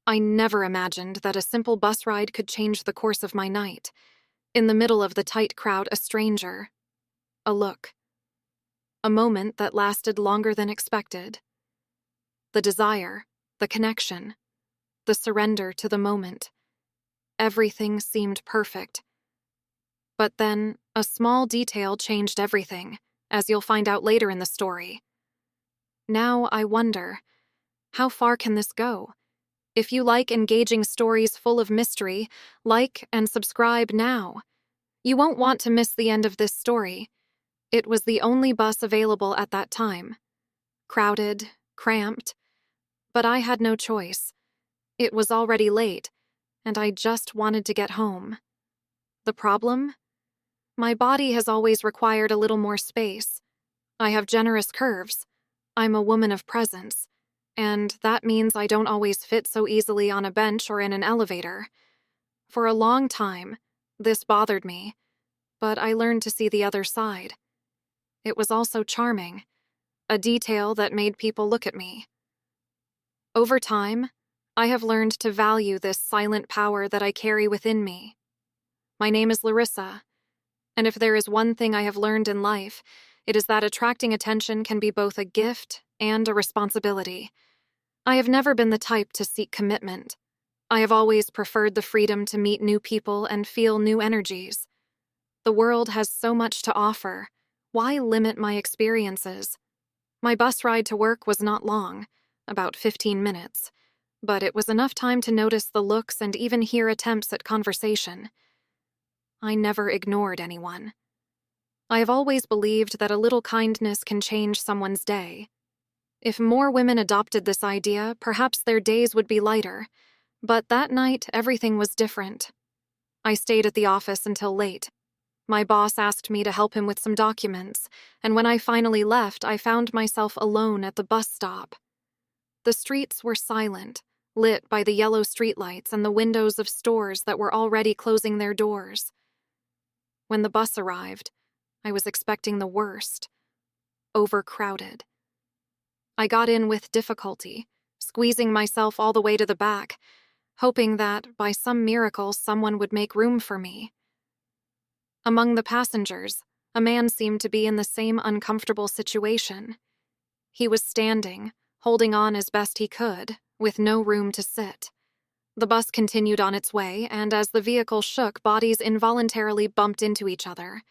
I never imagined that a simple bus ride could change the course of my night. In the middle of the tight crowd, a stranger. A look. A moment that lasted longer than expected. The desire, the connection, the surrender to the moment. Everything seemed perfect. But then, a small detail changed everything, as you'll find out later in the story. Now I wonder, how far can this go? If you like engaging stories full of mystery, like and subscribe now. You won't want to miss the end of this story. It was the only bus available at that time. Crowded, cramped, but I had no choice. It was already late, and I just wanted to get home. The problem? My body has always required a little more space. I have generous curves. I'm a woman of presence, and that means I don't always fit so easily on a bench or in an elevator. For a long time, this bothered me, but I learned to see the other side. It was also charming, a detail that made people look at me. Over time, I have learned to value this silent power that I carry within me. My name is Larissa, and if there is one thing I have learned in life, it is that attracting attention can be both a gift and a responsibility. I have never been the type to seek commitment. I have always preferred the freedom to meet new people and feel new energies. The world has so much to offer. Why limit my experiences? My bus ride to work was not long, about 15 minutes, but it was enough time to notice the looks and even hear attempts at conversation. I never ignored anyone. I have always believed that a little kindness can change someone's day. If more women adopted this idea, perhaps their days would be lighter. But that night, everything was different. I stayed at the office until late. My boss asked me to help him with some documents, and when I finally left, I found myself alone at the bus stop. The streets were silent, lit by the yellow streetlights and the windows of stores that were already closing their doors. When the bus arrived, I was expecting the worst. Overcrowded. I got in with difficulty, squeezing myself all the way to the back, hoping that, by some miracle, someone would make room for me. Among the passengers, a man seemed to be in the same uncomfortable situation. He was standing, holding on as best he could, with no room to sit. The bus continued on its way, and as the vehicle shook, bodies involuntarily bumped into each other.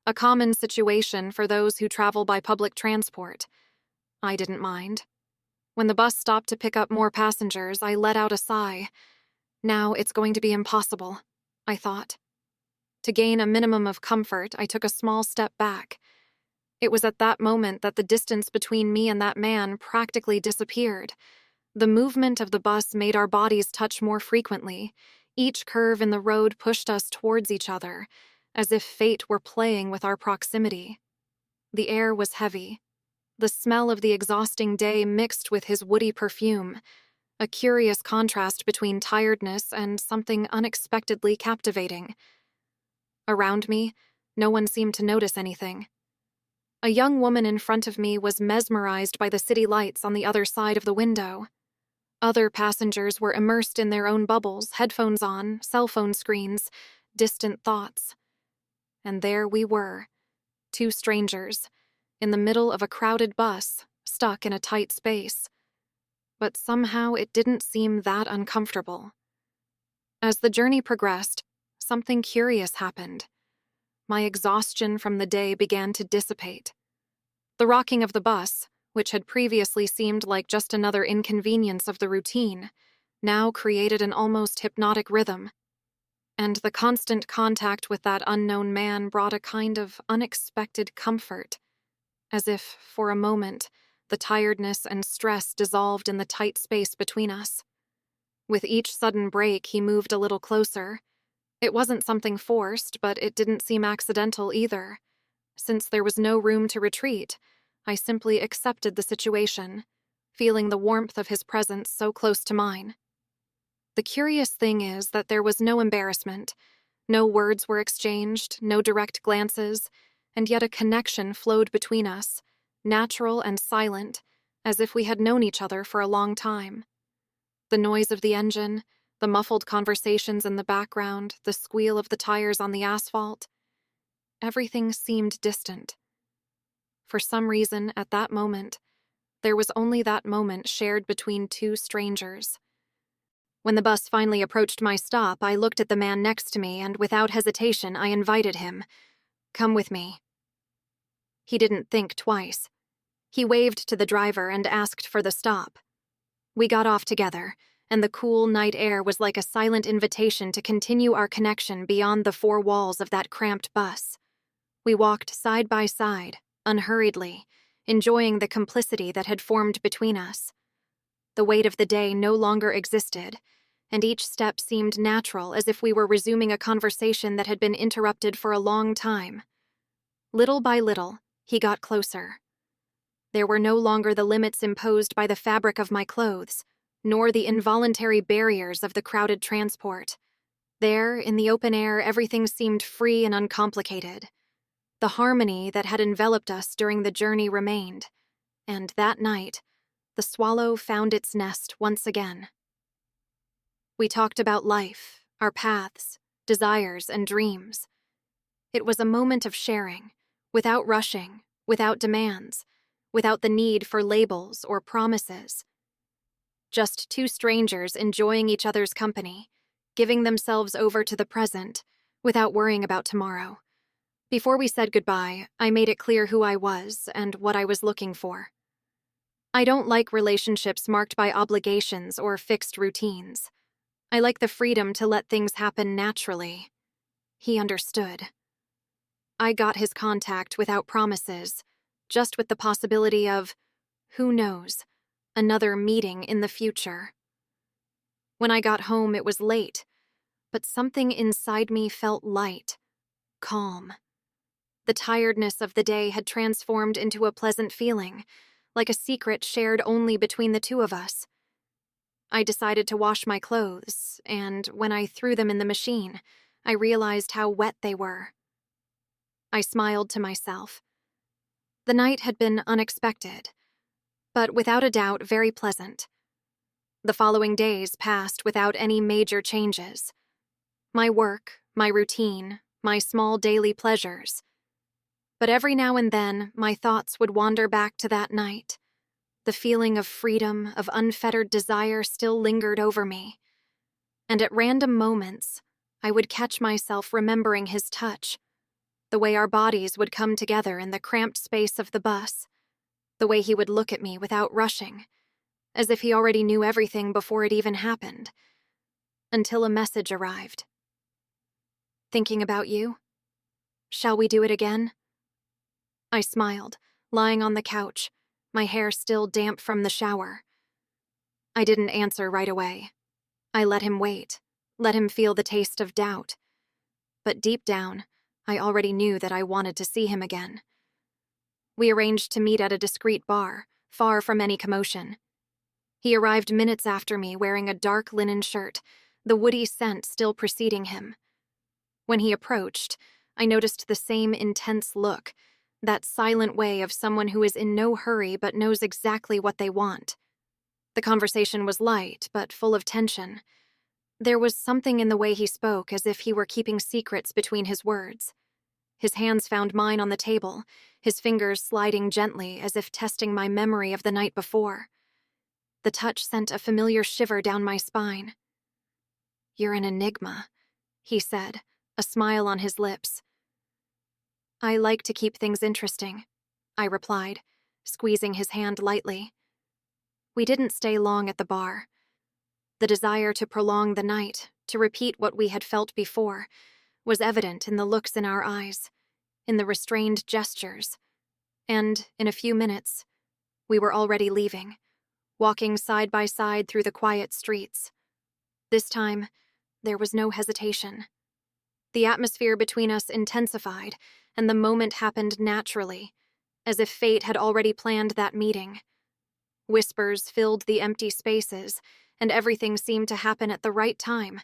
A common situation for those who travel by public transport. I didn't mind. When the bus stopped to pick up more passengers, I let out a sigh. Now it's going to be impossible, I thought. To gain a minimum of comfort, I took a small step back. It was at that moment that the distance between me and that man practically disappeared. The movement of the bus made our bodies touch more frequently. Each curve in the road pushed us towards each other, as if fate were playing with our proximity. The air was heavy. The smell of the exhausting day mixed with his woody perfume, a curious contrast between tiredness and something unexpectedly captivating. Around me, no one seemed to notice anything. A young woman in front of me was mesmerized by the city lights on the other side of the window. Other passengers were immersed in their own bubbles, headphones on, cell phone screens, distant thoughts. And there we were, two strangers, in the middle of a crowded bus, stuck in a tight space. But somehow it didn't seem that uncomfortable. As the journey progressed, something curious happened. My exhaustion from the day began to dissipate. The rocking of the bus, which had previously seemed like just another inconvenience of the routine, now created an almost hypnotic rhythm. And the constant contact with that unknown man brought a kind of unexpected comfort, as if, for a moment, the tiredness and stress dissolved in the tight space between us. With each sudden break, he moved a little closer. It wasn't something forced, but it didn't seem accidental either. Since there was no room to retreat, I simply accepted the situation, feeling the warmth of his presence so close to mine. The curious thing is that there was no embarrassment. No words were exchanged, no direct glances, and yet a connection flowed between us, natural and silent, as if we had known each other for a long time. The noise of the engine, the muffled conversations in the background, the squeal of the tires on the asphalt. Everything seemed distant. For some reason, at that moment, there was only that moment shared between two strangers. When the bus finally approached my stop, I looked at the man next to me and without hesitation, I invited him. "Come with me." He didn't think twice. He waved to the driver and asked for the stop. We got off together, and the cool night air was like a silent invitation to continue our connection beyond the four walls of that cramped bus. We walked side by side, unhurriedly, enjoying the complicity that had formed between us. The weight of the day no longer existed, and each step seemed natural, as if we were resuming a conversation that had been interrupted for a long time. Little by little, he got closer. There were no longer the limits imposed by the fabric of my clothes, nor the involuntary barriers of the crowded transport. There, in the open air, everything seemed free and uncomplicated. The harmony that had enveloped us during the journey remained, and that night, the swallow found its nest once again. We talked about life, our paths, desires, and dreams. It was a moment of sharing, without rushing, without demands, without the need for labels or promises. Just two strangers enjoying each other's company, giving themselves over to the present, without worrying about tomorrow. Before we said goodbye, I made it clear who I was and what I was looking for. I don't like relationships marked by obligations or fixed routines. I like the freedom to let things happen naturally. He understood. I got his contact without promises, just with the possibility of, who knows, another meeting in the future. When I got home, it was late, but something inside me felt light, calm. The tiredness of the day had transformed into a pleasant feeling, like a secret shared only between the two of us. I decided to wash my clothes, and when I threw them in the machine, I realized how wet they were. I smiled to myself. The night had been unexpected, but without a doubt very pleasant. The following days passed without any major changes. My work, my routine, my small daily pleasures. But every now and then, my thoughts would wander back to that night. The feeling of freedom, of unfettered desire still lingered over me. And at random moments, I would catch myself remembering his touch, the way our bodies would come together in the cramped space of the bus, the way he would look at me without rushing, as if he already knew everything before it even happened, until a message arrived. "Thinking about you? Shall we do it again?" I smiled, lying on the couch, my hair still damp from the shower. I didn't answer right away. I let him wait, let him feel the taste of doubt. But deep down, I already knew that I wanted to see him again. We arranged to meet at a discreet bar, far from any commotion. He arrived minutes after me wearing a dark linen shirt, the woody scent still preceding him. When he approached, I noticed the same intense look, that silent way of someone who is in no hurry but knows exactly what they want. The conversation was light, but full of tension. There was something in the way he spoke, as if he were keeping secrets between his words. His hands found mine on the table, his fingers sliding gently as if testing my memory of the night before. The touch sent a familiar shiver down my spine. "You're an enigma," he said, a smile on his lips. "I like to keep things interesting," I replied, squeezing his hand lightly. We didn't stay long at the bar. The desire to prolong the night, to repeat what we had felt before, was evident in the looks in our eyes, in the restrained gestures, and, in a few minutes, we were already leaving, walking side by side through the quiet streets. This time, there was no hesitation. The atmosphere between us intensified, and the moment happened naturally, as if fate had already planned that meeting. Whispers filled the empty spaces, and everything seemed to happen at the right time,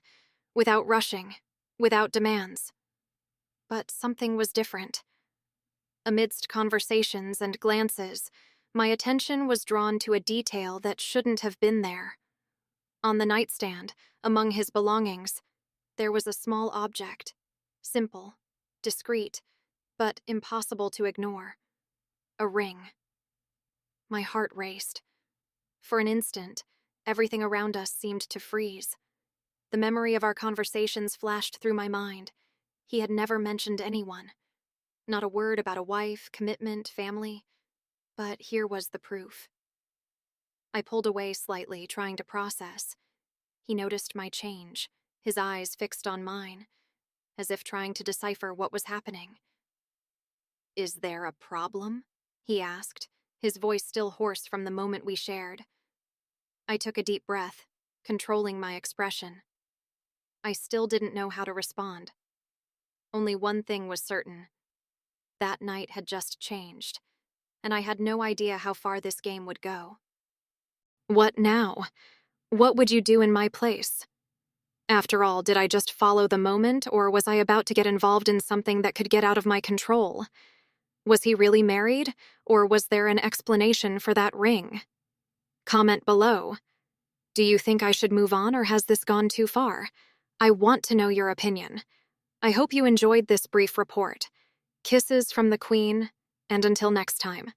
without rushing, without demands. But something was different. Amidst conversations and glances, my attention was drawn to a detail that shouldn't have been there. On the nightstand, among his belongings, there was a small object, simple, discreet, but impossible to ignore. A ring. My heart raced. For an instant, everything around us seemed to freeze. The memory of our conversations flashed through my mind. He had never mentioned anyone. Not a word about a wife, commitment, family. But here was the proof. I pulled away slightly, trying to process. He noticed my change, his eyes fixed on mine, as if trying to decipher what was happening. "Is there a problem?" he asked, his voice still hoarse from the moment we shared. I took a deep breath, controlling my expression. I still didn't know how to respond. Only one thing was certain. That night had just changed, and I had no idea how far this game would go. "What now? What would you do in my place?" After all, did I just follow the moment, or was I about to get involved in something that could get out of my control? Was he really married, or was there an explanation for that ring? Comment below. Do you think I should move on, or has this gone too far? I want to know your opinion. I hope you enjoyed this brief report. Kisses from the Queen, and until next time.